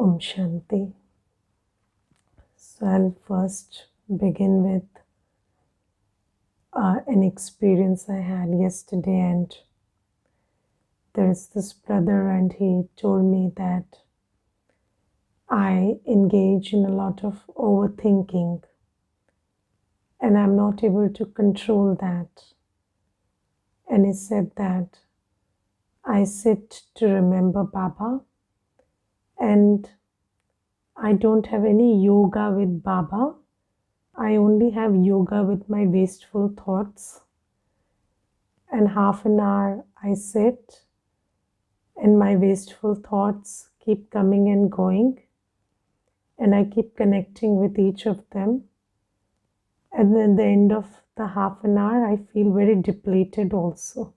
Om Shanti. So I'll first begin with an experience I had yesterday, and there is this brother, and he told me that I engage in a lot of overthinking and I'm not able to control that. And he said that I sit to remember Baba and I don't have any yoga with Baba. I only have yoga with my wasteful thoughts. And half an hour I sit and my wasteful thoughts keep coming and going. And I keep connecting with each of them. And then at the end of the half an hour, I feel very depleted also.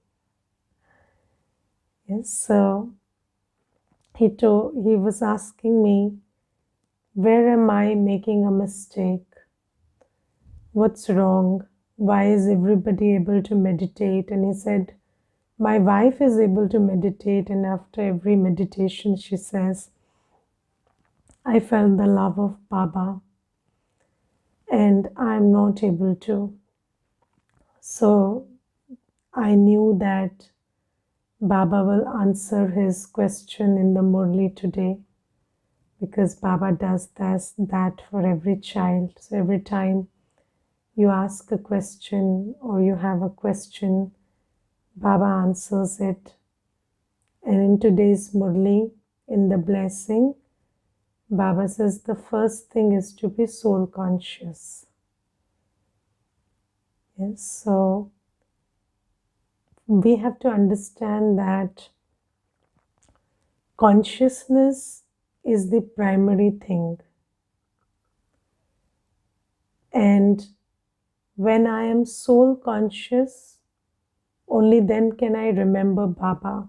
Yes, so he was asking me, where am I making a mistake? What's wrong? Why is everybody able to meditate? And he said, my wife is able to meditate, and after every meditation, she says, I felt the love of Baba, and I'm not able to. So I knew that Baba will answer his question in the Murli today, because Baba does that for every child. So every time you ask a question or you have a question, Baba answers it. And in today's Murli, in the blessing, Baba says the first thing is to be soul conscious. Yes, so we have to understand that consciousness is the primary thing. And when I am soul conscious, only then can I remember Baba.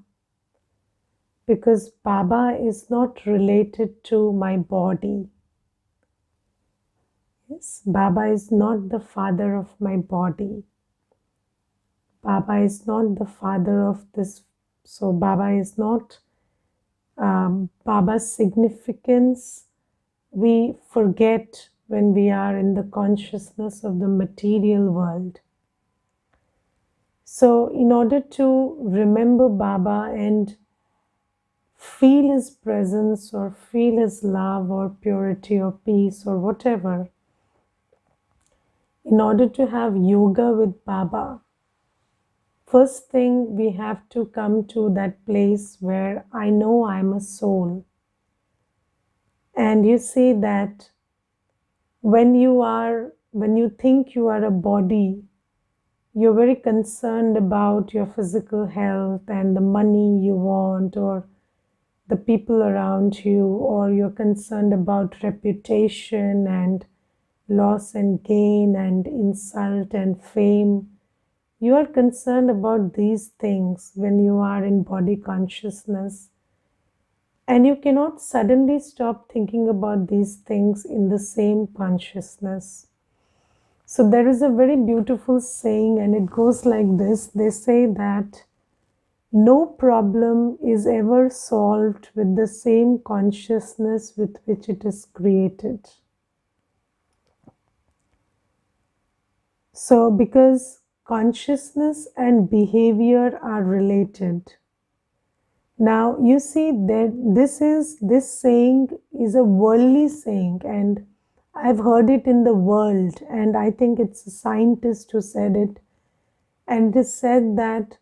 Because Baba is not related to my body. Yes, Baba is not the father of my body. Baba is not the father of this. So Baba is not Baba's significance. We forget when we are in the consciousness of the material world. So in order to remember Baba and feel his presence or feel his love or purity or peace or whatever, in order to have yoga with Baba, first thing we have to come to that place where I know I'm a soul. And you see that when you think you are a body, you're very concerned about your physical health and the money you want or the people around you, or you're concerned about reputation and loss and gain and insult and fame. You are concerned about these things when you are in body consciousness. And you cannot suddenly stop thinking about these things in the same consciousness. So there is a very beautiful saying, and it goes like this. They say that no problem is ever solved with the same consciousness with which it is created. So because consciousness and behavior are related. Now you see that this saying is a worldly saying, and I've heard it in the world, and I think it's a scientist who said it, and it said that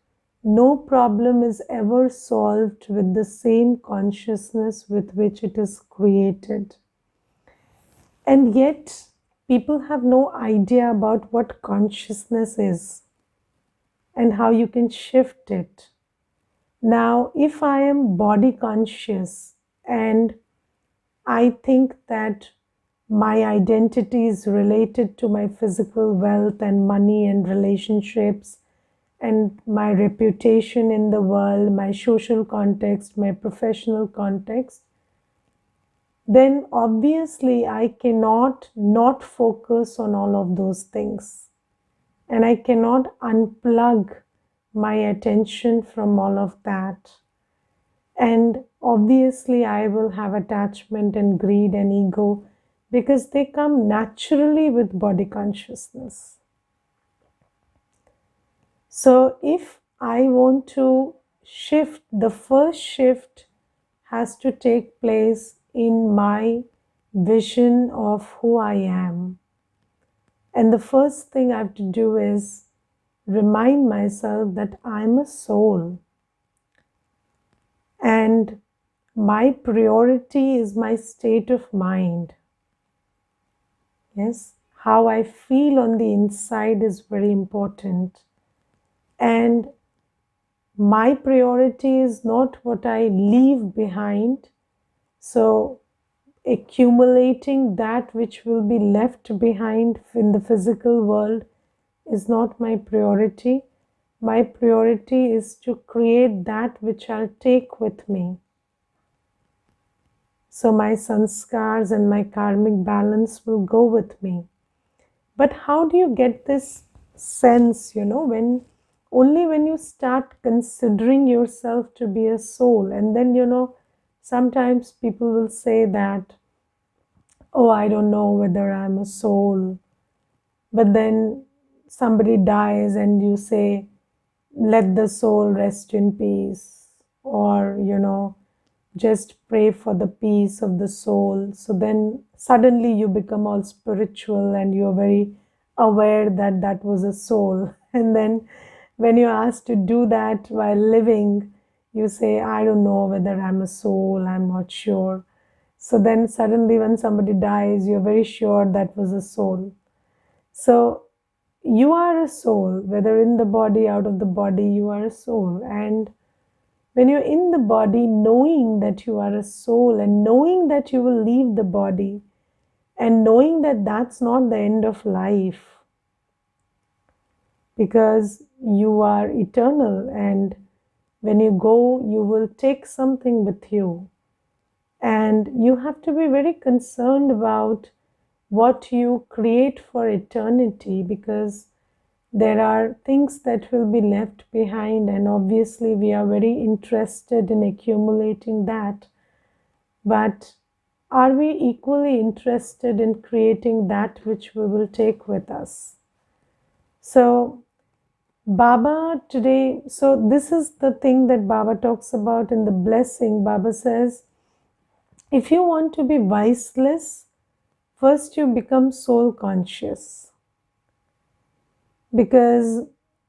no problem is ever solved with the same consciousness with which it is created. And yet, people have no idea about what consciousness is and how you can shift it. Now, if I am body conscious and I think that my identity is related to my physical wealth and money and relationships and my reputation in the world, my social context, my professional context, then obviously I cannot not focus on all of those things. And I cannot unplug my attention from all of that. And obviously, I will have attachment and greed and ego because they come naturally with body consciousness. So, if I want to shift, the first shift has to take place in my vision of who I am. And the first thing I have to do is remind myself that I'm a soul and my priority is my state of mind. Yes, how I feel on the inside is very important. And my priority is not what I leave behind. So, accumulating that which will be left behind in the physical world is not my priority. My priority is to create that which I'll take with me. So my sanskars and my karmic balance will go with me. But how do you get this sense, when only when you start considering yourself to be a soul, and then, sometimes people will say that, oh, I don't know whether I'm a soul. But then somebody dies and you say, let the soul rest in peace, or just pray for the peace of the soul. So then suddenly you become all spiritual and you're very aware that that was a soul. And then when you're asked to do that while living, you say, I don't know whether I'm a soul, I'm not sure. So then suddenly when somebody dies, you're very sure that was a soul. So you are a soul, whether in the body, out of the body, you are a soul. And when you're in the body, knowing that you are a soul and knowing that you will leave the body and knowing that that's not the end of life, because you are eternal, and when you go, you will take something with you. And you have to be very concerned about what you create for eternity, because there are things that will be left behind, and obviously we are very interested in accumulating that. But are we equally interested in creating that which we will take with us? So Baba today, so this is the thing that Baba talks about in the blessing. Baba says, if you want to be viceless, first you become soul conscious. Because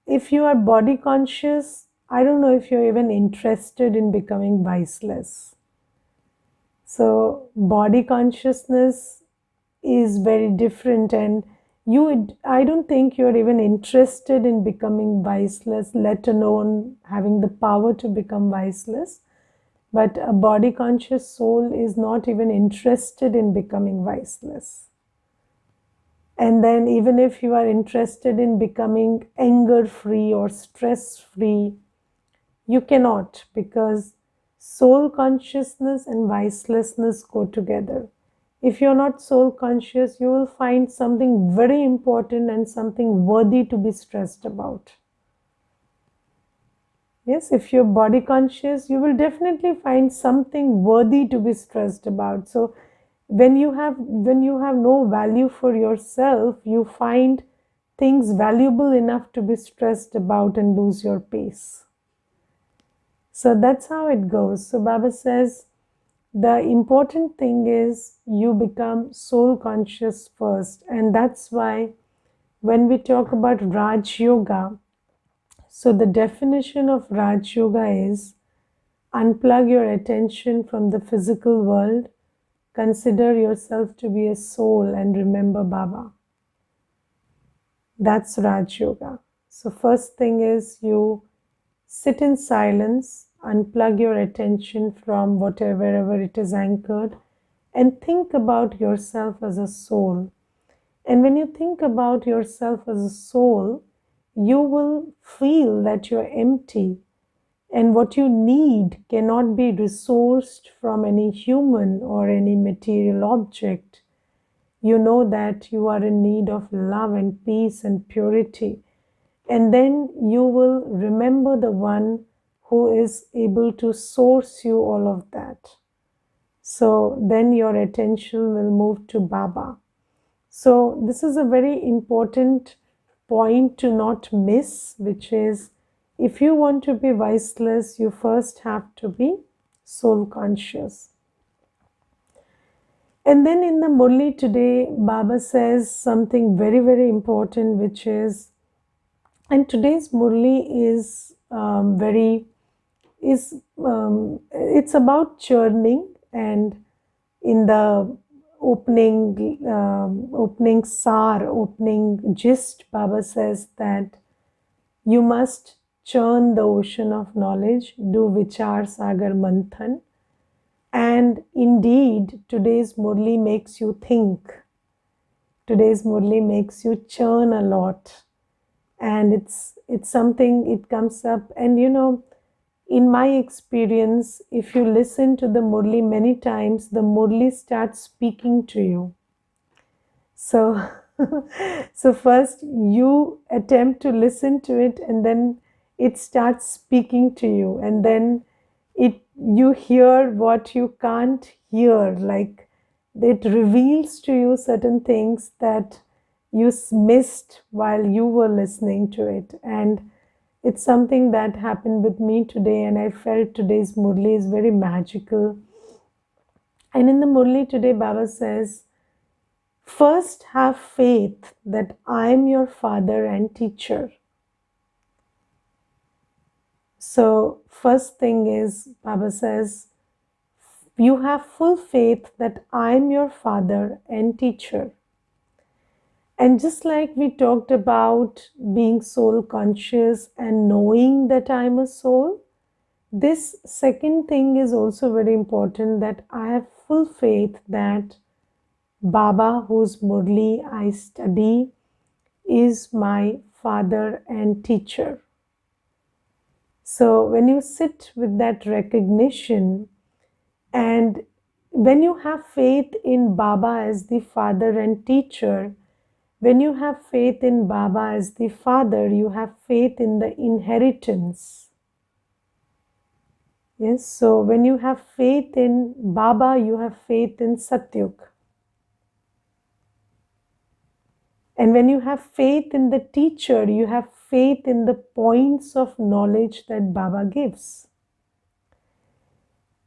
if you are body conscious, I don't know if you're even interested in becoming viceless. So body consciousness is very different, and I don't think you're even interested in becoming viceless, let alone having the power to become viceless. But a body conscious soul is not even interested in becoming viceless. And then even if you are interested in becoming anger free or stress free, you cannot, because soul consciousness and vicelessness go together. If you're not soul conscious, you will find something very important and something worthy to be stressed about. Yes, if you're body conscious, you will definitely find something worthy to be stressed about. So when you have no value for yourself, you find things valuable enough to be stressed about and lose your peace. So that's how it goes. So Baba says the important thing is you become soul conscious first, and that's why when we talk about Raj Yoga, so the definition of Raj Yoga is unplug your attention from the physical world, consider yourself to be a soul, and remember Baba. That's Raj Yoga. So first thing is you sit in silence, unplug your attention from wherever it is anchored, and think about yourself as a soul. And when you think about yourself as a soul, you will feel that you're empty, and what you need cannot be resourced from any human or any material object. You know that you are in need of love and peace and purity. And then you will remember the one who is able to source you all of that. So then your attention will move to Baba. So this is a very important point to not miss, which is if you want to be voiceless, you first have to be soul conscious. And then in the Murli today, Baba says something very, very important, which is, and today's Murli is it's about churning, and in the opening gist, Baba says that you must churn the ocean of knowledge, do Vichar Sagar Manthan, and indeed today's Murli makes you think. Today's Murli makes you churn a lot, and it's something, it comes up, and in my experience, if you listen to the Murli many times, the Murli starts speaking to you. So, so first you attempt to listen to it, and then it starts speaking to you, and then you hear what you can't hear, like it reveals to you certain things that you missed while you were listening to it. And it's something that happened with me today, and I felt today's Murli is very magical. And in the Murli today, Baba says, first have faith that I am your father and teacher. So first thing is, Baba says, you have full faith that I am your father and teacher. And just like we talked about being soul conscious and knowing that I am a soul, this second thing is also very important, that I have full faith that Baba, whose Murli I study, is my father and teacher. So when you sit with that recognition, and when you have faith in Baba as the father and teacher, when you have faith in Baba as the father, you have faith in the inheritance. Yes, so when you have faith in Baba, you have faith in Satyug. And when you have faith in the teacher, you have faith in the points of knowledge that Baba gives.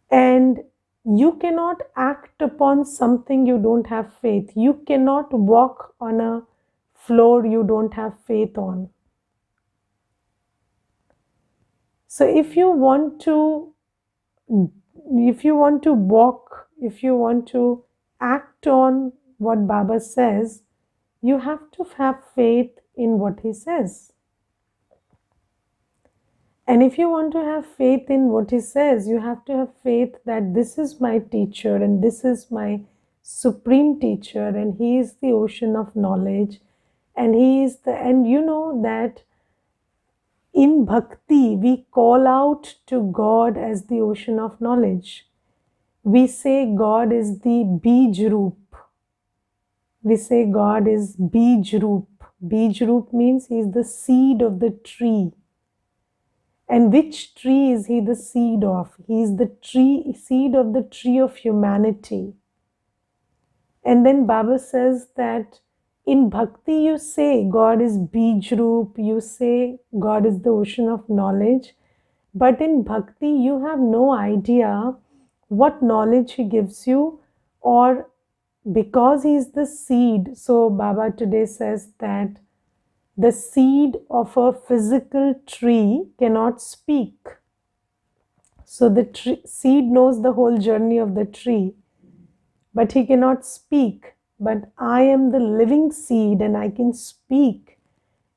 And you cannot act upon something you don't have faith. You cannot walk on a floor you don't have faith on. So if you want to walk, if you want to act on what Baba says, you have to have faith in what he says. And if you want to have faith in what he says, you have to have faith that this is my teacher and this is my supreme teacher, and he is the ocean of knowledge, and he is and you know that in bhakti we call out to God as the ocean of knowledge. We say God is the Bij Roop. We say God is Bij Roop. Bij Roop means he is the seed of the tree. And which tree is he the seed of? He is the seed of the tree of humanity. And then Baba says that in bhakti you say God is Bij Roop, you say God is the ocean of knowledge, but in bhakti you have no idea what knowledge he gives you, or because he is the seed. So Baba today says that the seed of a physical tree cannot speak. So the seed knows the whole journey of the tree, but he cannot speak. But I am the living seed, and I can speak,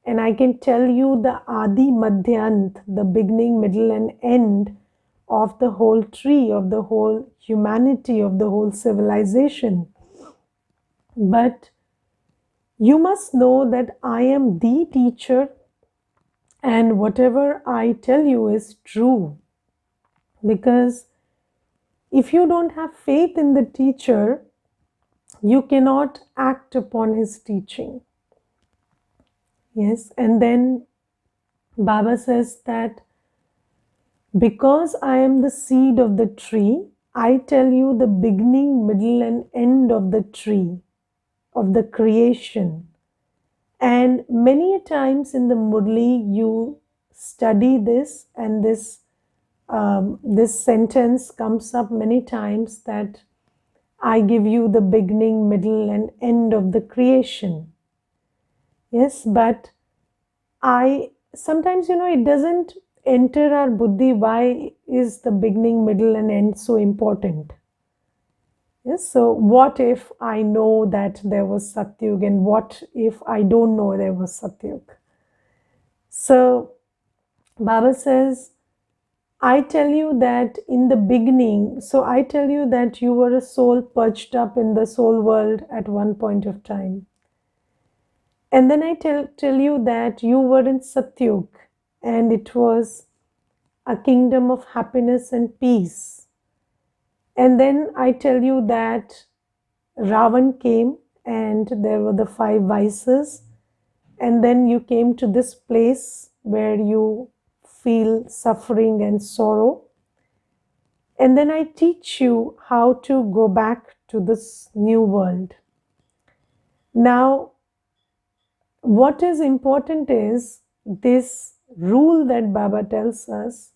and I can tell you the Adi Madhyant, the beginning, middle and end of the whole tree, of the whole humanity, of the whole civilization. But you must know that I am the teacher, and whatever I tell you is true. Because if you don't have faith in the teacher, you cannot act upon his teaching. Yes, and then Baba says that Because I am the seed of the tree, I tell you the beginning, middle, and end of the tree, of the creation. And many a times in the Murli, you study this, and this sentence comes up many times, that I give you the beginning, middle, and end of the creation. Yes, but I sometimes, it doesn't enter our buddhi. Why is the beginning, middle, and end so important? Yes, so what if I know that there was Satyug, and what if I don't know there was Satyug? So Baba says, I tell you that in the beginning, so I tell you that you were a soul perched up in the soul world at one point of time. And then I tell you that you were in Satyug, and it was a kingdom of happiness and peace. And then I tell you that Ravan came, and there were the five vices. And then you came to this place where you feel suffering and sorrow. And then I teach you how to go back to this new world. Now, what is important is this rule that Baba tells us,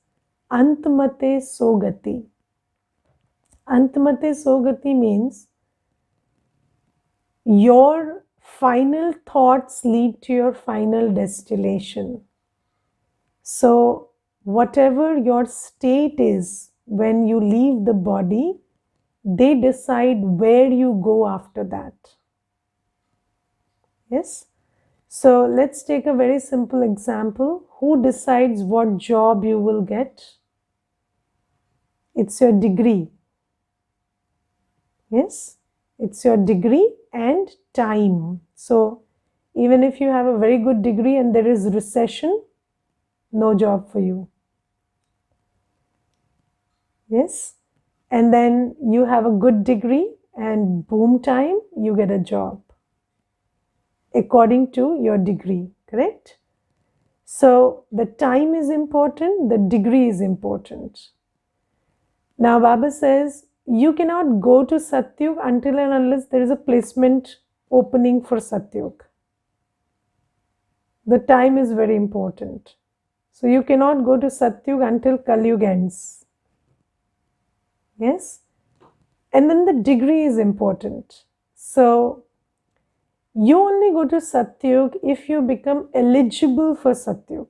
Antmate Sogati. Antmate Sogati means your final thoughts lead to your final destination. So, whatever your state is when you leave the body, they decide where you go after that. Yes? So, let's take a very simple example. Who decides what job you will get? It's your degree. Yes? It's your degree and time. So, even if you have a very good degree and there is recession, no job for you. Yes? And then you have a good degree and boom time, you get a job according to your degree, correct? So the time is important, the degree is important. Now Baba says you cannot go to Satyug until and unless there is a placement opening for Satyug. The time is very important. So you cannot go to Satyug until Kalyug ends. Yes? And then the degree is important. So you only go to Satyug if you become eligible for Satyug.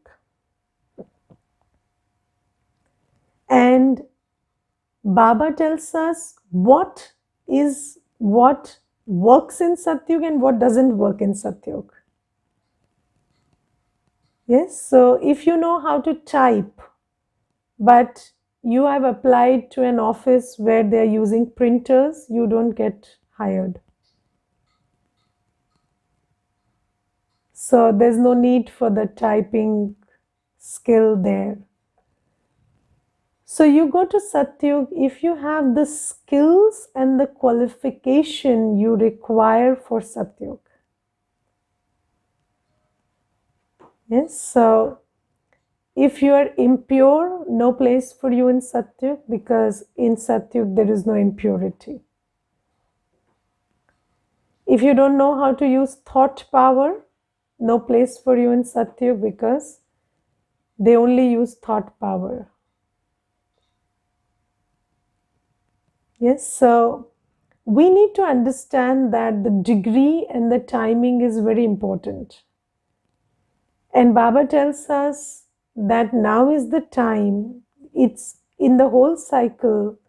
And Baba tells us what works in Satyug and what doesn't work in Satyug. Yes, so if you know how to type, but you have applied to an office where they're using printers, you don't get hired. So there's no need for the typing skill there. So you go to Satyug if you have the skills and the qualification you require for Satyug. Yes, so if you are impure, no place for you in Satyug, because in Satyug there is no impurity. If you don't know how to use thought power, no place for you in Satyug, because they only use thought power. Yes, so we need to understand that the degree and the timing is very important. And Baba tells us that now is the time, it's in the whole cycle,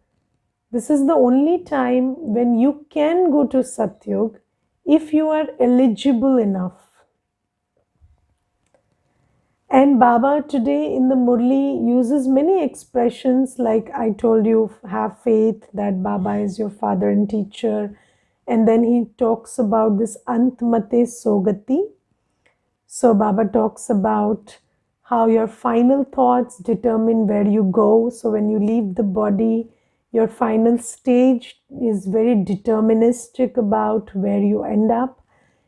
this is the only time when you can go to Satyug if you are eligible enough. And Baba today in the Murli uses many expressions like I told you, have faith that Baba is your father and teacher. And then he talks about this Antmate Sogati. So Baba talks about how your final thoughts determine where you go. So when you leave the body, your final stage is very deterministic about where you end up.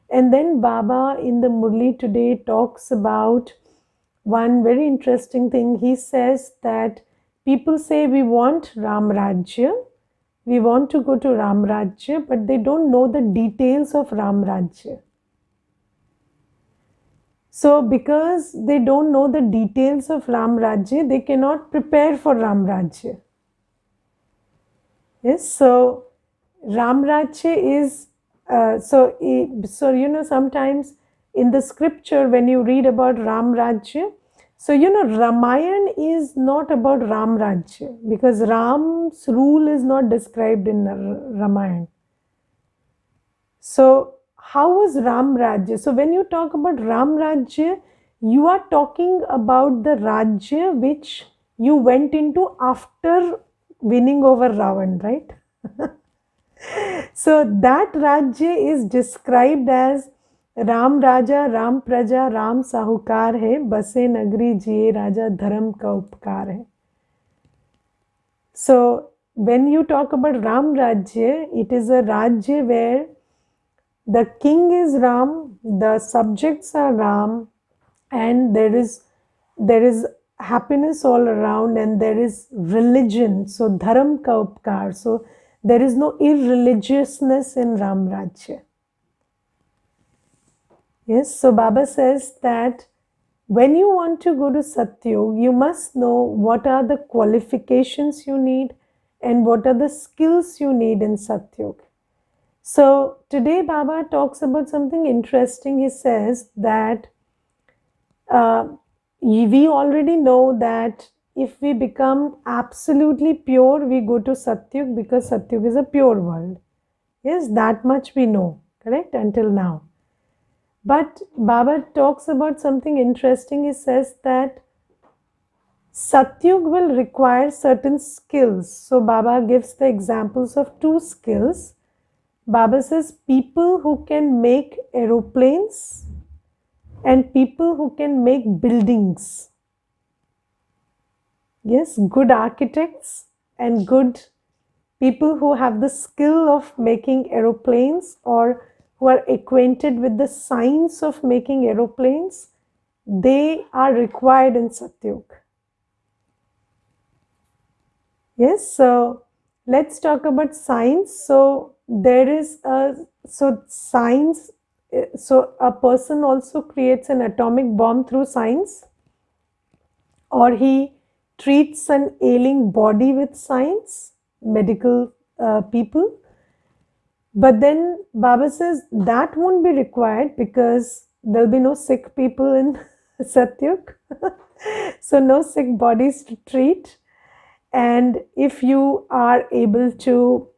And then Baba in the Murli today talks about one very interesting thing. He says that people say we want Ram Rajya, we want to go to Ram Rajya, but they don't know the details of Ram Rajya. So because they don't know the details of Ram Rajya, they cannot prepare for Ram Rajya. Yes, so Ram Rajya is sometimes in the scripture when you read about Ram Rajya, so Ramayana is not about Ram Rajya because Ram's rule is not described in Ramayana. So how was Ram Rajya? So when you talk about Ram Rajya, you are talking about the Rajya which you went into after winning over Ravan, right? So that Rajya is described as Ram Raja, Ram Praja, Ram Sahukar hai, Base Nagri Jiye Raja Dharam ka Upkar hai. So when you talk about Ram Rajya, it is a Rajya where the king is Ram, the subjects are Ram, and there is happiness all around, and there is religion. So dharam ka upkar. So there is no irreligiousness in Ram Rajya. Yes, so Baba says that when you want to go to Satyug, you must know what are the qualifications you need and what are the skills you need in Satyug. So today Baba talks about something interesting. He says that we already know that if we become absolutely pure, we go to Satyug because Satyug is a pure world. Yes, that much we know, correct, until now. But Baba talks about something interesting. He says that Satyug will require certain skills. So Baba gives the examples of two skills. Baba says people who can make aeroplanes and people who can make buildings. Yes, good architects and good people who have the skill of making aeroplanes or who are acquainted with the science of making aeroplanes, they are required in Satyug. Yes, so let's talk about science. So there is science. So a person also creates an atomic bomb through science, or he treats an ailing body with science, medical people. But then Baba says that won't be required because there'll be no sick people in Satyug. So no sick bodies to treat. And if you are able to,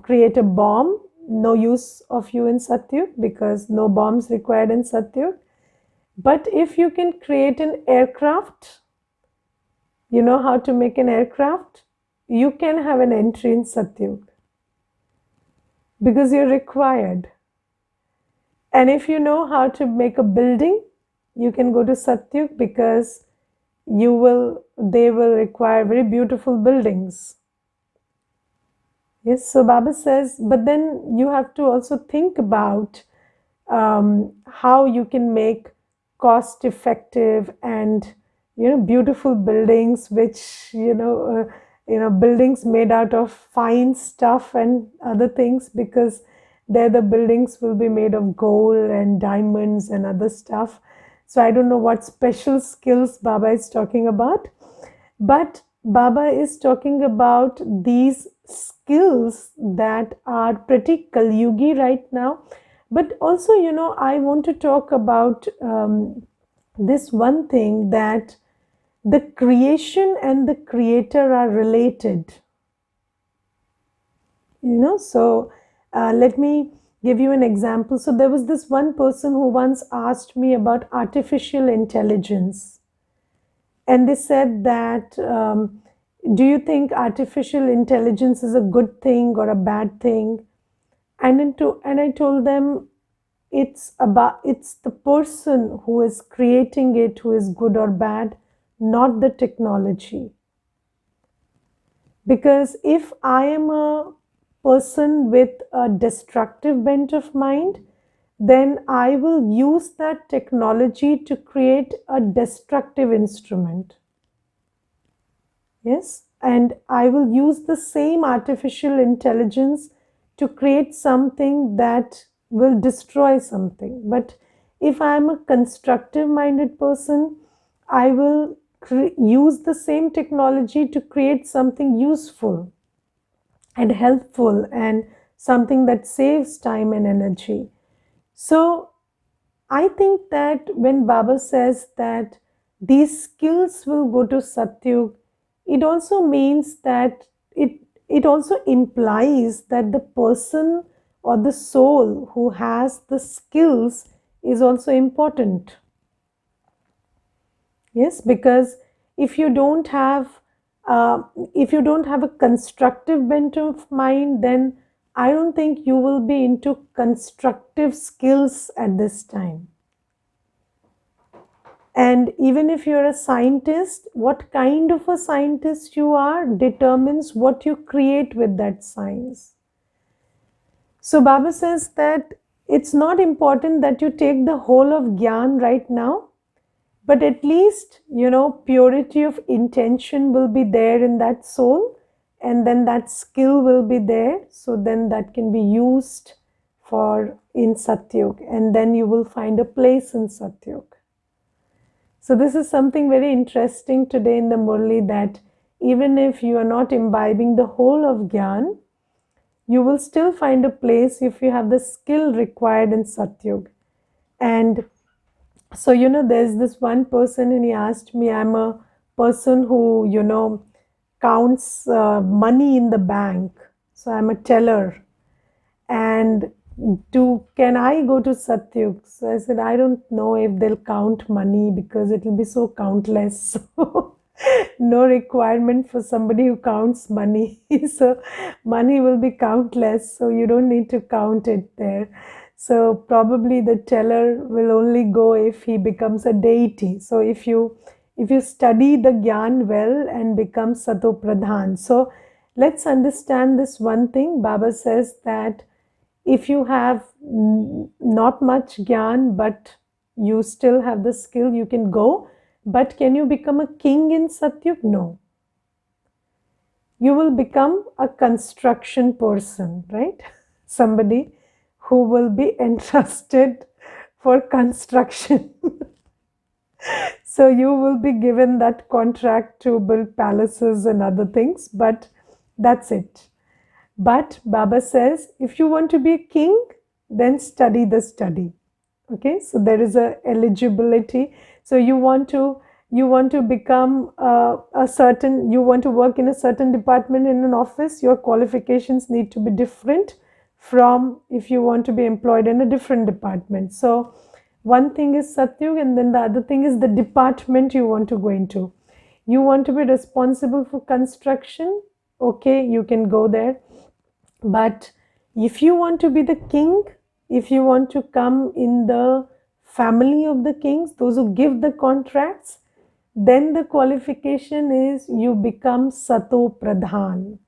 create a bomb, no use of you in Satyug because no bombs required in Satyug. But if you can create an aircraft, you know how to make an aircraft, you can have an entry in Satyug because you're required. And if you know how to make a building, you can go to Satyug because they will require very beautiful buildings. Yes, so Baba says, but then you have to also think about how you can make cost effective and beautiful buildings, which buildings made out of fine stuff and other things, because there the buildings will be made of gold and diamonds and other stuff. So I don't know what special skills Baba is talking about, but Baba is talking about these skills that are pretty Kalyugi right now. But also, I want to talk about this one thing, that the creation and the creator are related. So let me give you an example. So there was this one person who once asked me about artificial intelligence. And they said that, do you think artificial intelligence is a good thing or a bad thing? And I told them, it's the person who is creating it who is good or bad, not the technology. Because if I am a person with a destructive bent of mind, then I will use that technology to create a destructive instrument. Yes, and I will use the same artificial intelligence to create something that will destroy something. But if I am a constructive minded person, I will use the same technology to create something useful and helpful and something that saves time and energy. So I think that when Baba says that these skills will go to Satyug, it also means that it also implies that the person or the soul who has the skills is also important. Yes, because if you don't have uh, if you don't have a constructive bent of mind, then I don't think you will be into constructive skills at this time. And even if you're a scientist, what kind of a scientist you are determines what you create with that science. So Baba says that it's not important that you take the whole of Gyan right now, but at least, purity of intention will be there in that soul, and then that skill will be there. So then that can be used for in Satyug, and then you will find a place in Satyug. So this is something very interesting today in the Murli, that even if you are not imbibing the whole of Gyan, you will still find a place if you have the skill required in Satyug. And so, there's this one person and he asked me, I'm a person who, counts money in the bank. So I'm a teller. And can I go to Satyug? So I said, I don't know if they'll count money because it will be so countless. So no requirement for somebody who counts money. So money will be countless. So you don't need to count it there. So probably the teller will only go if he becomes a deity. So if you study the Gyan well and become Sato Pradhan. So let's understand this one thing. Baba says that if you have not much Gyan, but you still have the skill, you can go. But can you become a king in Satyug? No. You will become a construction person, right? Somebody who will be entrusted for construction. So you will be given that contract to build palaces and other things, but that's it. But Baba says, if you want to be a king, then study the study. Okay, so there is a eligibility. So you want to become you want to work in a certain department in an office. Your qualifications need to be different from if you want to be employed in a different department. So one thing is Satyug, and then the other thing is the department you want to go into. You want to be responsible for construction. Okay, you can go there. But if you want to be the king, if you want to come in the family of the kings, those who give the contracts, then the qualification is you become Sato Pradhan.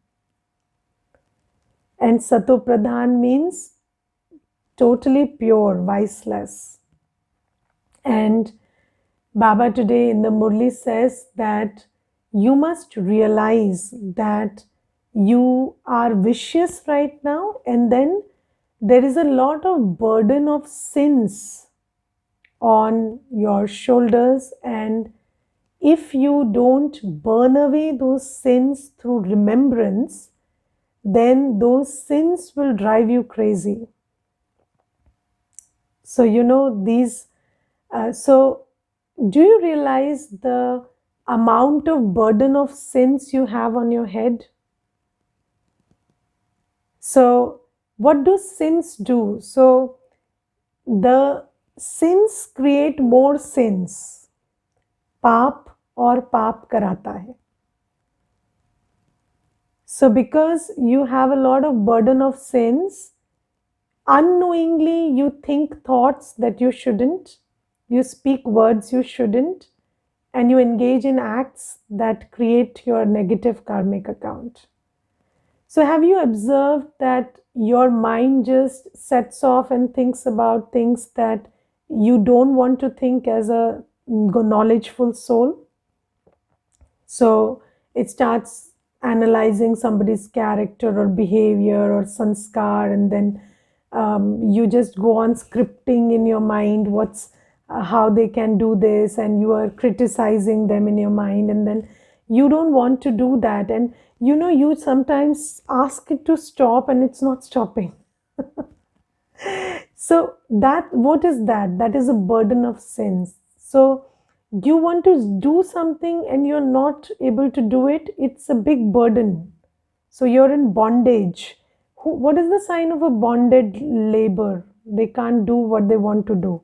And Sato Pradhan means totally pure, viceless. And Baba today in the Murli says that you must realize that you are vicious right now, and then there is a lot of burden of sins on your shoulders, and if you don't burn away those sins through remembrance, then those sins will drive you crazy. So so do you realize the amount of burden of sins you have on your head? So what do sins do? So the sins create more sins. पाप और पाप कराता है. So because you have a lot of burden of sins, unknowingly you think thoughts that you shouldn't, you speak words you shouldn't, and you engage in acts that create your negative karmic account. So have you observed that your mind just sets off and thinks about things that you don't want to think as a knowledgeful soul? So It starts analyzing somebody's character or behavior or sanskar, and then you just go on scripting in your mind what's how they can do this, and you are criticizing them in your mind, and then you don't want to do that, and you sometimes ask it to stop and it's not stopping. So that, what is that? That is a burden of sins. So you want to do something and you're not able to do it, it's a big burden. So you're in bondage. What is the sign of a bonded labor? They can't do what they want to do.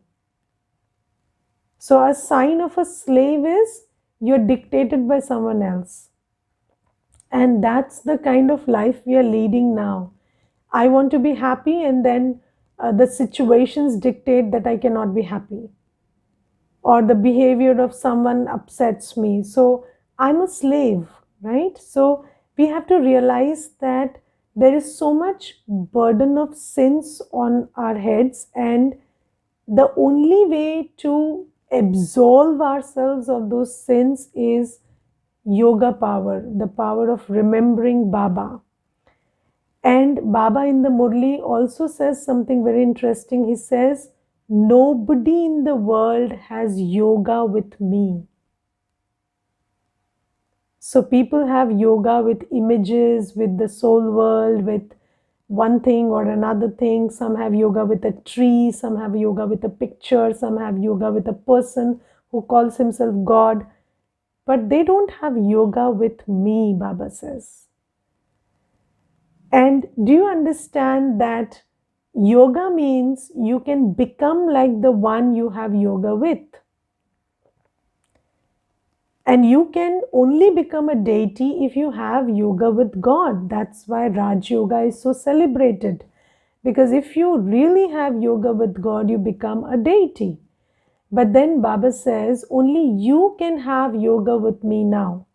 So a sign of a slave is you're dictated by someone else. And that's the kind of life we are leading now. I want to be happy, and then the situations dictate that I cannot be happy, or the behavior of someone upsets me. So I'm a slave, right? So we have to realize that there is so much burden of sins on our heads, and the only way to absolve ourselves of those sins is yoga power, the power of remembering Baba. And Baba in the Murli also says something very interesting. He says, nobody in the world has yoga with me. So people have yoga with images, with the soul world, with one thing or another thing. Some have yoga with a tree, some have yoga with a picture, some have yoga with a person who calls himself God. But they don't have yoga with me, Baba says. And do you understand that yoga means you can become like the one you have yoga with? And you can only become a deity if you have yoga with God. That's why Raj Yoga is so celebrated. Because if you really have yoga with God, you become a deity. But then Baba says, only you can have yoga with me now.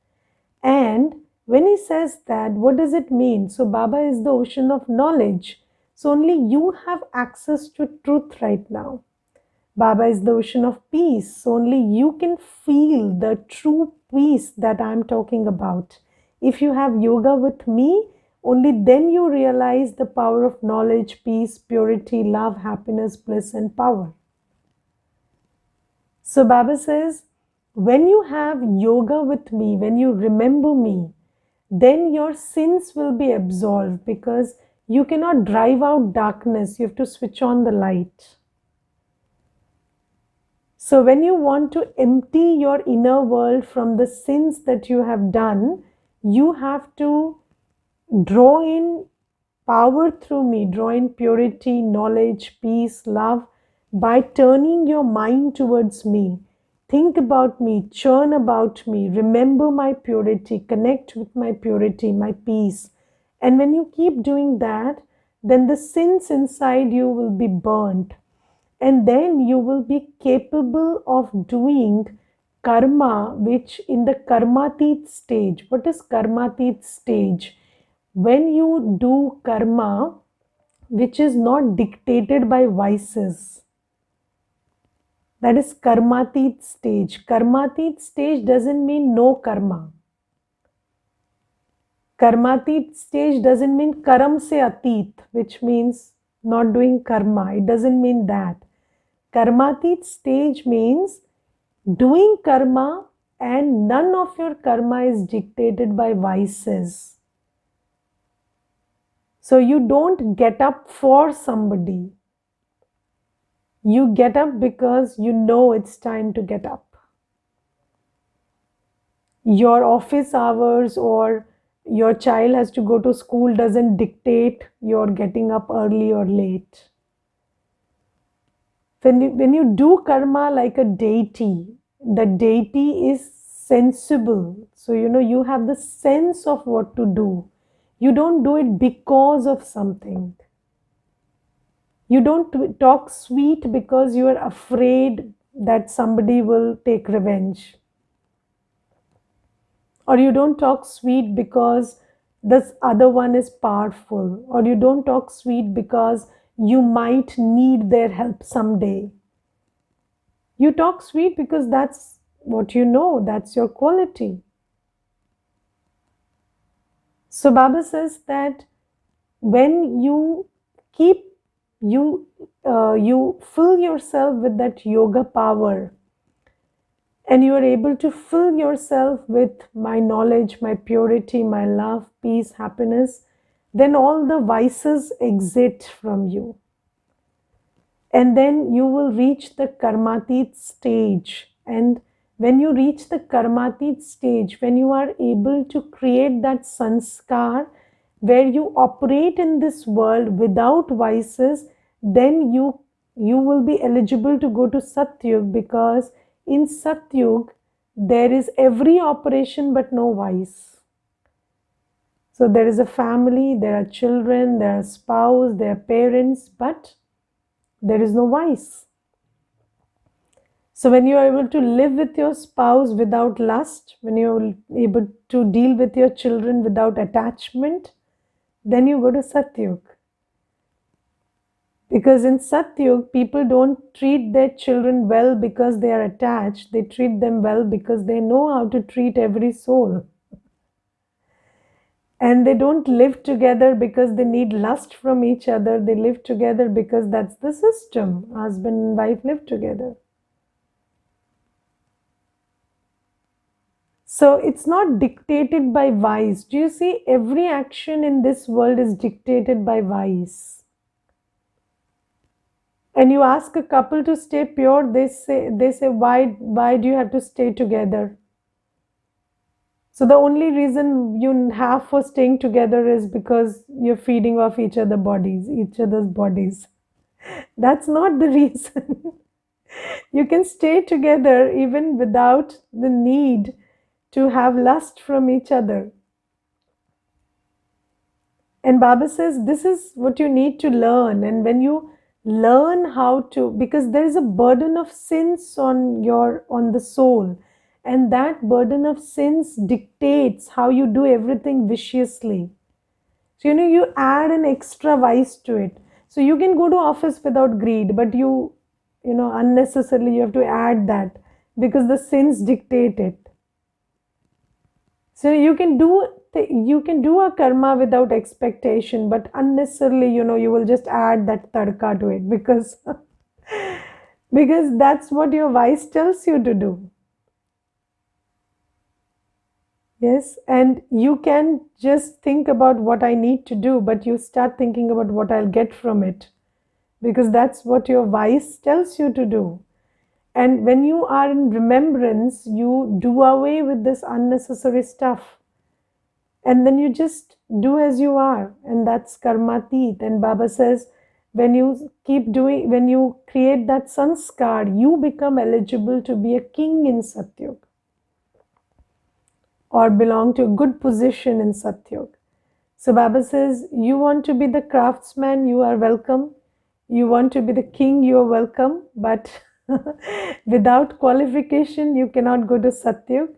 And when he says that, what does it mean? So Baba is the ocean of knowledge. So only you have access to truth right now. Baba is the ocean of peace. So only you can feel the true peace that I'm talking about. If you have yoga with me, only then you realize the power of knowledge, peace, purity, love, happiness, bliss, and power. So Baba says, when you have yoga with me, when you remember me, then your sins will be absolved, because you cannot drive out darkness. You have to switch on the light. So when you want to empty your inner world from the sins that you have done, you have to draw in power through me, draw in purity, knowledge, peace, love, by turning your mind towards me. Think about me, churn about me, remember my purity, connect with my purity, my peace. And when you keep doing that, then the sins inside you will be burnt. And then you will be capable of doing karma, which in the karmatit stage. What is karmatit stage? When you do karma which is not dictated by vices, that is karmatit stage. Karmatit stage doesn't mean no karma. Karmatit stage doesn't mean karam se atit, which means not doing karma. It doesn't mean that. Karmatit stage means doing karma and none of your karma is dictated by vices. So you don't get up for somebody. You get up because you know it's time to get up. Your office hours or your child has to go to school doesn't dictate your getting up early or late. When you do karma like a deity, the deity is sensible. So, you have the sense of what to do. You don't do it because of something. You don't talk sweet because you are afraid that somebody will take revenge. Or you don't talk sweet because this other one is powerful. Or you don't talk sweet because you might need their help someday. You talk sweet because that's what you know, that's your quality. So Baba says that when you keep you fill yourself with that yoga power, and you are able to fill yourself with my knowledge, my purity, my love, peace, happiness, then all the vices exit from you. And then you will reach the karmatit stage. And when you reach the karmatit stage, when you are able to create that sanskar where you operate in this world without vices, then you will be eligible to go to Satyug, because in Satyug there is every operation but no vice. So there is a family, there are children, there are spouse, there are parents, but there is no vice. So when you are able to live with your spouse without lust, when you are able to deal with your children without attachment, then you go to Satyug. Because in Satyug, people don't treat their children well because they are attached. They treat them well because they know how to treat every soul. And they don't live together because they need lust from each other. They live together because that's the system. Husband and wife live together. So it's not dictated by vice. Do you see? Every action in this world is dictated by vice. And you ask a couple to stay pure, they say why do you have to stay together? So the only reason you have for staying together is because you're feeding off each other's bodies. That's not the reason. You can stay together even without the need to have lust from each other. And Baba says this is what you need to learn. And when you learn how to, because there is a burden of sins on the soul, and that burden of sins dictates how you do everything viciously. So you add an extra vice to it. So you can go to office without greed, but unnecessarily you have to add that because the sins dictate it. So you can do a karma without expectation, but unnecessarily, you will just add that tadka to it because because that's what your vice tells you to do. Yes, and you can just think about what I need to do, but you start thinking about what I'll get from it because that's what your vice tells you to do. And when you are in remembrance, you do away with this unnecessary stuff. And then you just do as you are, and that's karmatit. And Baba says when you create that sanskar, you become eligible to be a king in Satyug or belong to a good position in Satyug. So Baba says, you want to be the craftsman, you are welcome. You want to be the king, you are welcome. But without qualification, you cannot go to Satyug.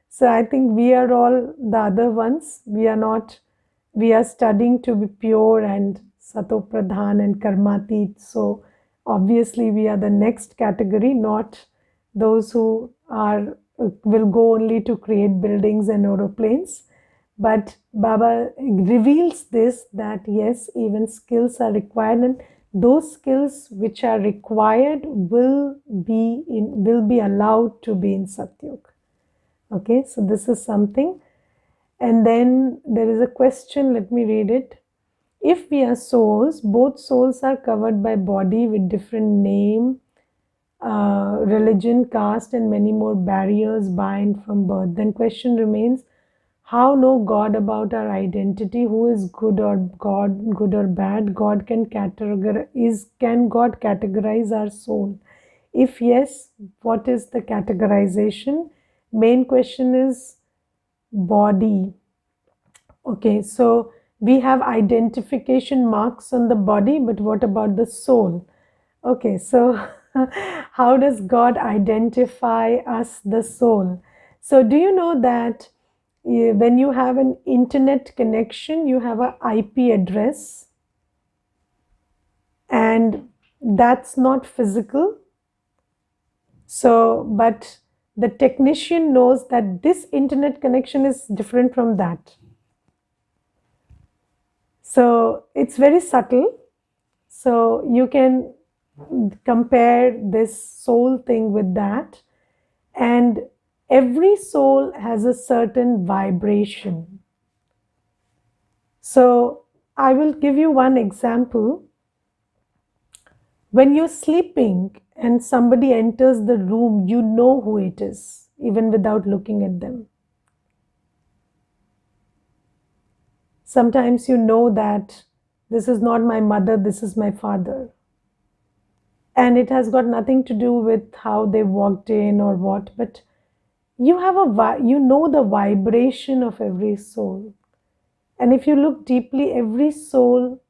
So I think we are all the other ones. We are studying to be pure and Sato Pradhan and Karmatit. So obviously we are the next category, not those who will go only to create buildings and aeroplanes. But Baba reveals this, that yes, even skills are required, and those skills which are required will be allowed to be in Satyug. Okay, so this is something. And then there is a question, let me read it. If we are souls, both souls are covered by body with different name, religion, caste, and many more barriers bind from birth. Then question remains, how know God about our identity? Who is good or bad? Can God categorize our soul? If yes, what is the categorization? Main question is body. Okay, so we have identification marks on the body, but what about the soul? Okay, so how does God identify us, the soul? So do you know that when you have an internet connection, you have an IP address, and that's not physical. So, but the technician knows that this internet connection is different from that. So it's very subtle. So you can compare this soul thing with that. And every soul has a certain vibration. So I will give you one example. When you're sleeping and somebody enters the room, you know who it is, even without looking at them. Sometimes you know that this is not my mother, this is my father. And it has got nothing to do with how they walked in or what, but you have you know the vibration of every soul. And if you look deeply, every soul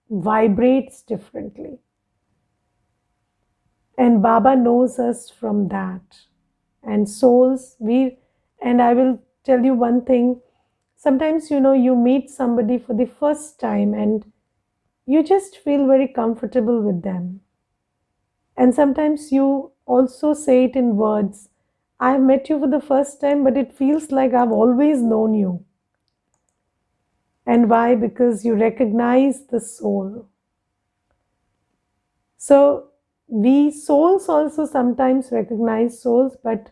vibrates differently. And Baba knows us from that. And souls, and I will tell you one thing. Sometimes, you meet somebody for the first time and you just feel very comfortable with them. And sometimes you also say it in words. I've met you for the first time, but it feels like I've always known you. And why? Because you recognize the soul. So we souls also sometimes recognize souls, but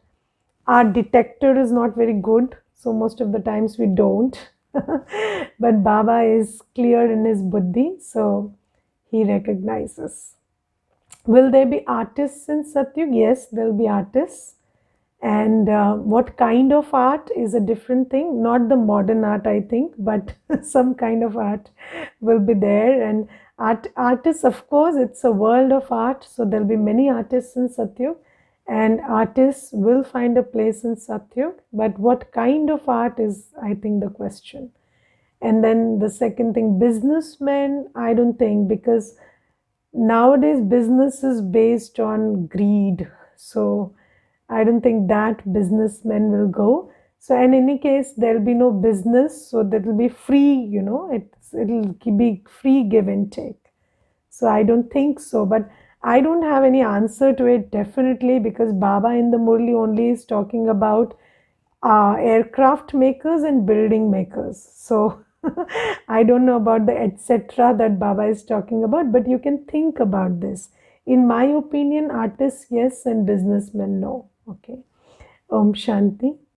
our detector is not very good. So most of the times we don't. But Baba is clear in his buddhi, so he recognizes. Will there be artists in Satyug? Yes, there will be artists. And what kind of art is a different thing. Not the modern art, I think, but some kind of art will be there. And artists, of course, it's a world of art. So there'll be many artists in Satyug. And artists will find a place in Satyug. But what kind of art is, I think, the question. And then the second thing, businessmen, I don't think, because nowadays business is based on greed. So I don't think that businessmen will go. So in any case, there'll be no business. So that will be free, it'll be free give and take. So I don't think so. But I don't have any answer to it definitely, because Baba in the Murli only is talking about aircraft makers and building makers. So I don't know about the etc. that Baba is talking about, but you can think about this. In my opinion, artists yes and businessmen no. Okay. Om Shanti.